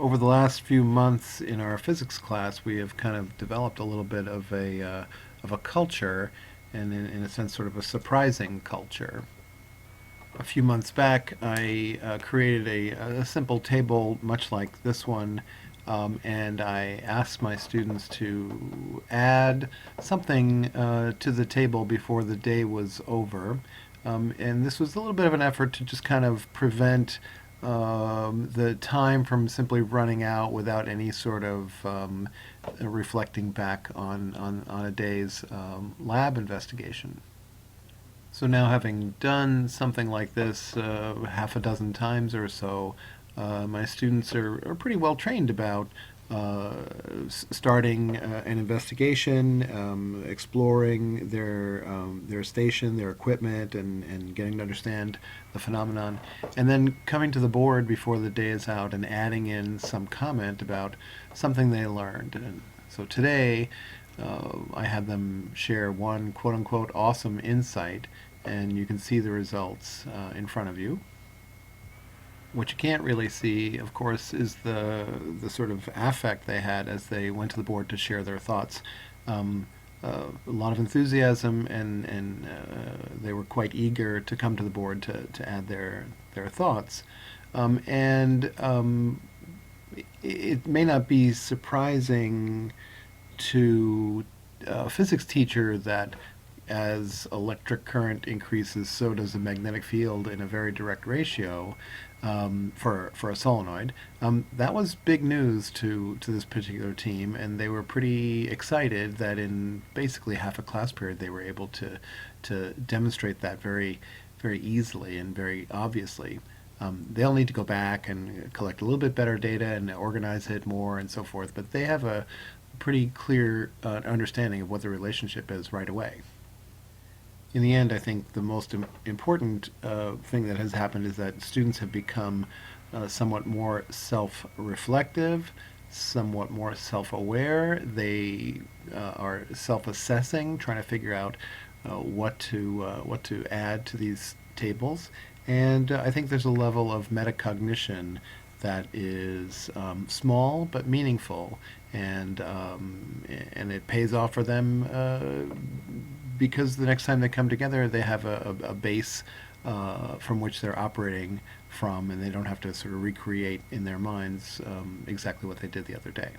Over the last few months in our physics class, we have kind of developed a little bit of a culture, and in a sense, sort of a surprising culture. A few months back, I created a simple table, much like this one, and I asked my students to add something to the table before the day was over. And this was a little bit of an effort to just kind of prevent the time from simply running out without any sort of reflecting back on a day's lab investigation. So now, having done something like this half a dozen times or so, my students are pretty well trained about uh, starting an investigation, exploring their station, their equipment, and getting to understand the phenomenon, and then coming to the board before the day is out and adding in some comment about something they learned. And so today, I had them share one quote unquote awesome insight, and you can see the results in front of you. What you can't really see, of course, is the sort of affect they had as they went to the board to share their thoughts. Um, a lot of enthusiasm, and they were quite eager to come to the board to add their thoughts. And it may not be surprising to a physics teacher that as electric current increases, so does the magnetic field in a very direct ratio for a solenoid. That was big news to this particular team, and they were pretty excited that in basically half a class period they were able to demonstrate that very easily and very obviously. They'll need to go back and collect a little bit better data and organize it more and so forth, but they have a pretty clear understanding of what the relationship is right away. In the end, I think the most important thing that has happened is that students have become somewhat more self-reflective, somewhat more self-aware. They are self-assessing, trying to figure out what to add to these tables, and I think there's a level of meta-cognition that is small but meaningful, and it pays off for them because the next time they come together, they have a base from which they're operating from, and they don't have to sort of recreate in their minds exactly what they did the other day.